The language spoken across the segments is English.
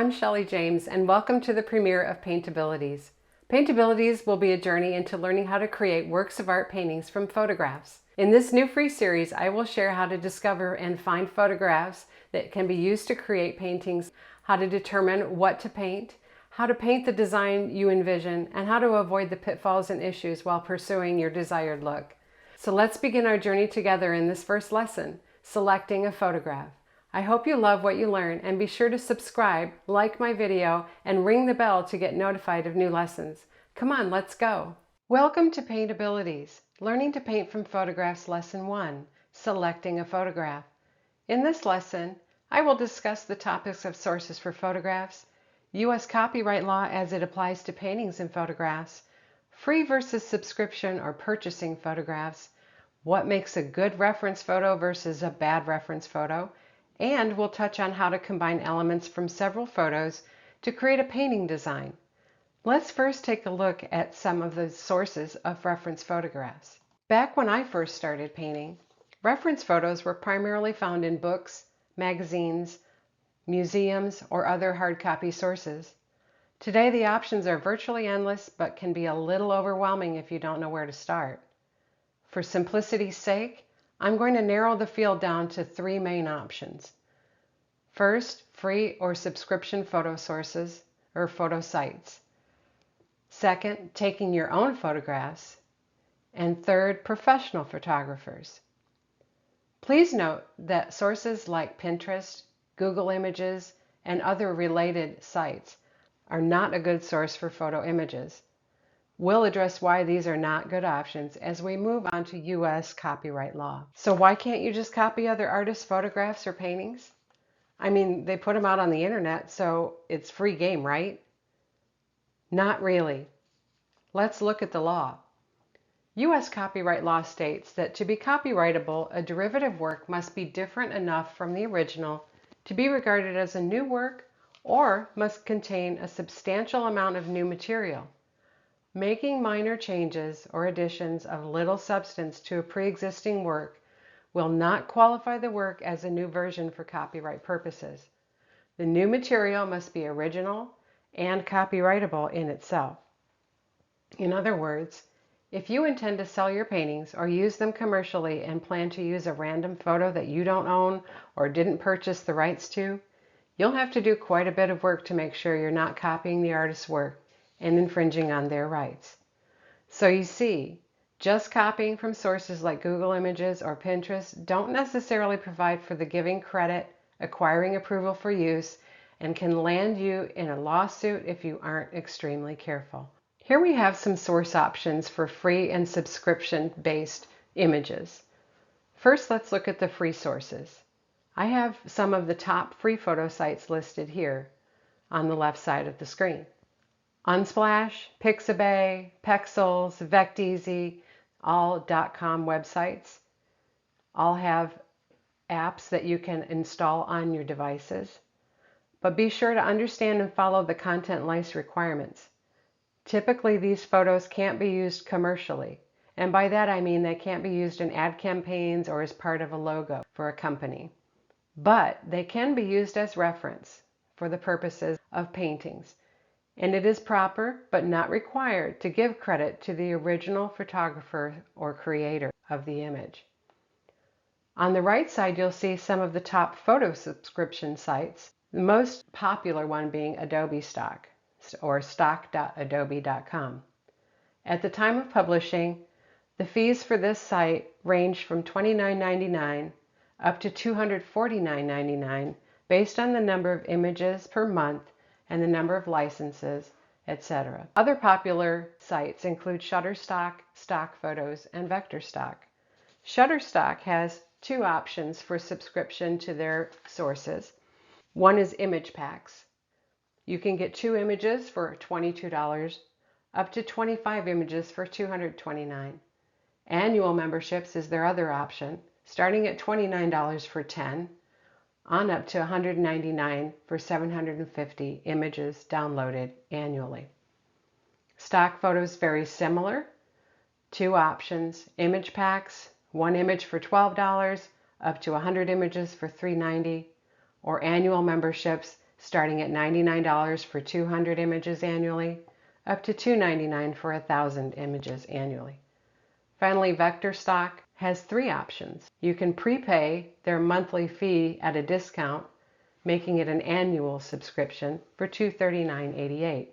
I'm Shelly James, and welcome to the premiere of Paintabilities. Paintabilities will be a journey into learning how to create works of art paintings from photographs. In this new free series, I will share how to discover and find photographs that can be used to create paintings, how to determine what to paint, how to paint the design you envision, and how to avoid the pitfalls and issues while pursuing your desired look. So let's begin our journey together in this first lesson, selecting a photograph. I hope you love what you learn, and be sure to subscribe, like my video, and ring the bell to get notified of new lessons. Come on, let's go. Welcome to Paintabilities, Learning to Paint from Photographs Lesson 1, Selecting a Photograph. In this lesson, I will discuss the topics of sources for photographs, U.S. copyright law as it applies to paintings and photographs, free versus subscription or purchasing photographs, what makes a good reference photo versus a bad reference photo, and we'll touch on how to combine elements from several photos to create a painting design. Let's first take a look at some of the sources of reference photographs. Back when I first started painting, reference photos were primarily found in books, magazines, museums, or other hard copy sources. Today the options are virtually endless, but can be a little overwhelming if you don't know where to start. For simplicity's sake, I'm going to narrow the field down to three main options. First, free or subscription photo sources or photo sites. Second, taking your own photographs. And third, professional photographers. Please note that sources like Pinterest, Google Images, and other related sites are not a good source for photo images. We'll address why these are not good options as we move on to U.S. copyright law. So why can't you just copy other artists' photographs or paintings? I mean, they put them out on the internet, so it's free game, right? Not really. Let's look at the law. U.S. copyright law states that to be copyrightable, a derivative work must be different enough from the original to be regarded as a new work or must contain a substantial amount of new material. Making minor changes or additions of little substance to a pre-existing work will not qualify the work as a new version for copyright purposes. The new material must be original and copyrightable in itself. In other words, if you intend to sell your paintings or use them commercially and plan to use a random photo that you don't own or didn't purchase the rights to, you'll have to do quite a bit of work to make sure you're not copying the artist's work and infringing on their rights. So you see, just copying from sources like Google Images or Pinterest don't necessarily provide for the giving credit, acquiring approval for use, and can land you in a lawsuit if you aren't extremely careful. Here we have some source options for free and subscription-based images. First, let's look at the free sources. I have some of the top free photo sites listed here on the left side of the screen. Unsplash, Pixabay, Pexels, Vecteezy, all .com websites, all have apps that you can install on your devices. But be sure to understand and follow the content license requirements. Typically, these photos can't be used commercially, and by that I mean they can't be used in ad campaigns or as part of a logo for a company. But they can be used as reference for the purposes of paintings. And it is proper, but not required, to give credit to the original photographer or creator of the image. On the right side, you'll see some of the top photo subscription sites, the most popular one being Adobe Stock, or stock.adobe.com. At the time of publishing, the fees for this site range from $29.99 up to $249.99 based on the number of images per month and the number of licenses, etc. Other popular sites include Shutterstock, Stock Photos, and VectorStock. Shutterstock has two options for subscription to their sources. One is image packs. You can get 2 images for $22, up to 25 images for $229. Annual memberships is their other option, starting at $29 for 10, on up to $199 for 750 images downloaded annually. Stock photos very similar. 2 options, image packs, 1 image for $12, up to 100 images for $3.90, or annual memberships starting at $99 for 200 images annually, up to $299 for 1,000 images annually. Finally, Vector Stock has 3 options. You can prepay their monthly fee at a discount, making it an annual subscription for $239.88.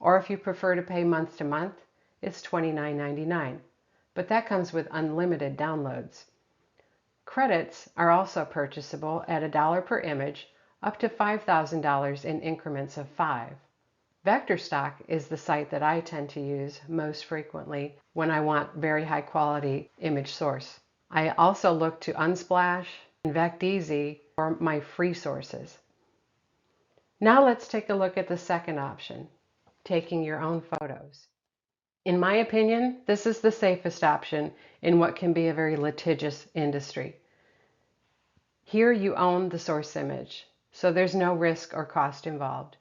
Or if you prefer to pay month to month, it's $29.99, but that comes with unlimited downloads. Credits are also purchasable at $1 per image, up to $5,000 in increments of 5. VectorStock is the site that I tend to use most frequently when I want very high quality image source. I also look to Unsplash and VectEasy for my free sources. Now let's take a look at the second option, taking your own photos. In my opinion, this is the safest option in what can be a very litigious industry. Here you own the source image, so there's no risk or cost involved.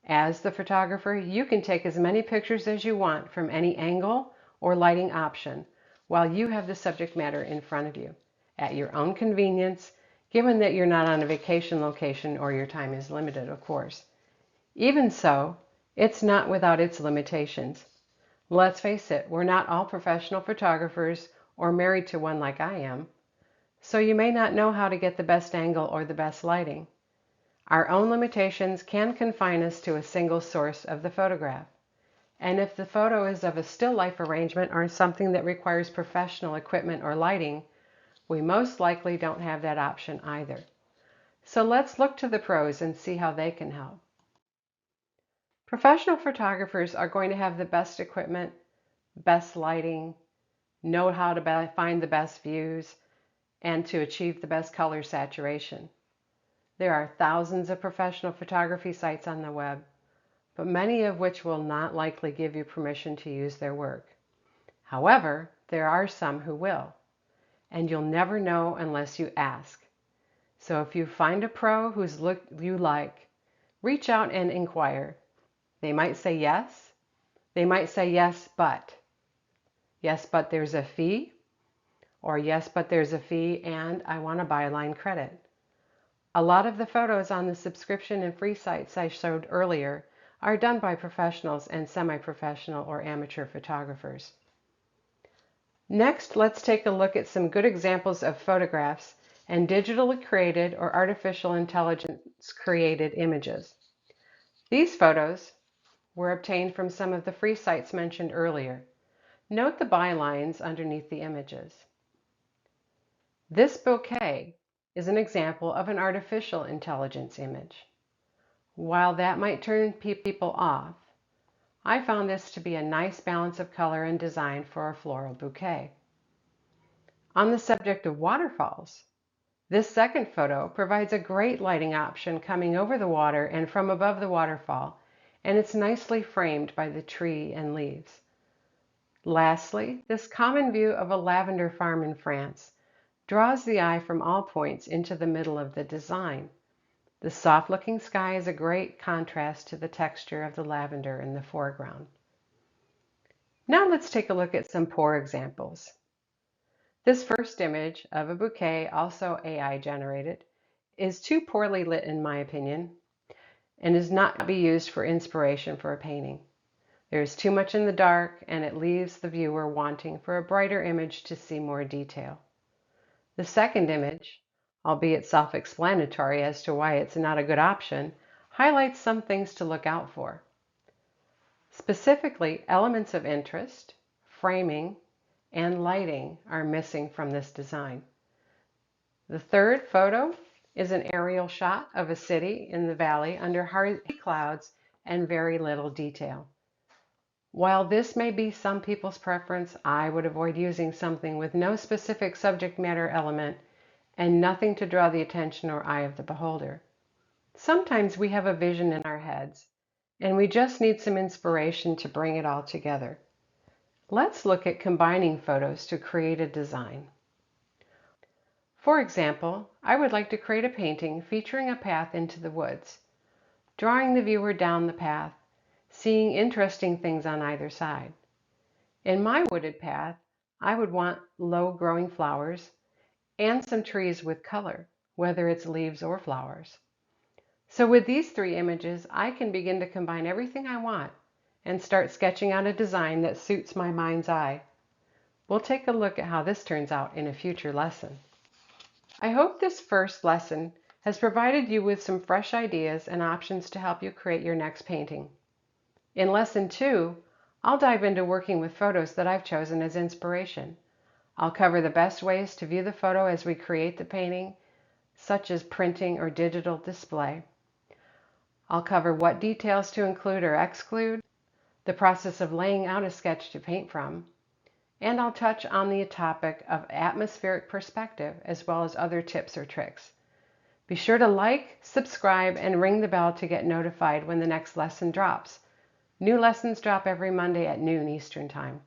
As the photographer, you can take as many pictures as you want from any angle or lighting option while you have the subject matter in front of you at your own convenience, given that you're not on a vacation location or your time is limited, of course. Even so, it's not without its limitations. Let's face it, we're not all professional photographers or married to one like I am, so you may not know how to get the best angle or the best lighting. Our own limitations can confine us to a single source of the photograph. And if the photo is of a still life arrangement or something that requires professional equipment or lighting, we most likely don't have that option either. So let's look to the pros and see how they can help. Professional photographers are going to have the best equipment, best lighting, know how to find the best views, and to achieve the best color saturation. There are thousands of professional photography sites on the web, but many of which will not likely give you permission to use their work. However, there are some who will, and you'll never know unless you ask. So if you find a pro whose look you like, reach out and inquire. They might say yes. They might say yes, but there's a fee, or yes, but there's a fee and I want a byline credit. A lot of the photos on the subscription and free sites I showed earlier are done by professionals and semi-professional or amateur photographers. Next, let's take a look at some good examples of photographs and digitally created or artificial intelligence created images. These photos were obtained from some of the free sites mentioned earlier. Note the bylines underneath the images. This bouquet is an example of an artificial intelligence image. While that might turn people off, I found this to be a nice balance of color and design for a floral bouquet. On the subject of waterfalls, this second photo provides a great lighting option coming over the water and from above the waterfall, and it's nicely framed by the tree and leaves. Lastly, this common view of a lavender farm in France draws the eye from all points into the middle of the design. The soft-looking sky is a great contrast to the texture of the lavender in the foreground. Now let's take a look at some poor examples. This first image of a bouquet, also AI generated, is too poorly lit in my opinion, and is not to be used for inspiration for a painting. There is too much in the dark, and it leaves the viewer wanting for a brighter image to see more detail. The second image, albeit self-explanatory as to why it's not a good option, highlights some things to look out for. Specifically, elements of interest, framing, and lighting are missing from this design. The third photo is an aerial shot of a city in the valley under hard clouds and very little detail. While this may be some people's preference, I would avoid using something with no specific subject matter element and nothing to draw the attention or eye of the beholder. Sometimes we have a vision in our heads, and we just need some inspiration to bring it all together. Let's look at combining photos to create a design. For example, I would like to create a painting featuring a path into the woods, drawing the viewer down the path, seeing interesting things on either side. In my wooded path, I would want low-growing flowers and some trees with color, whether it's leaves or flowers. So with these 3 images, I can begin to combine everything I want and start sketching out a design that suits my mind's eye. We'll take a look at how this turns out in a future lesson. I hope this first lesson has provided you with some fresh ideas and options to help you create your next painting. In lesson 2, I'll dive into working with photos that I've chosen as inspiration. I'll cover the best ways to view the photo as we create the painting, such as printing or digital display. I'll cover what details to include or exclude, the process of laying out a sketch to paint from, and I'll touch on the topic of atmospheric perspective as well as other tips or tricks. Be sure to like, subscribe, and ring the bell to get notified when the next lesson drops. New lessons drop every Monday at noon Eastern Time.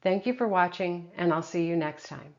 Thank you for watching, and I'll see you next time.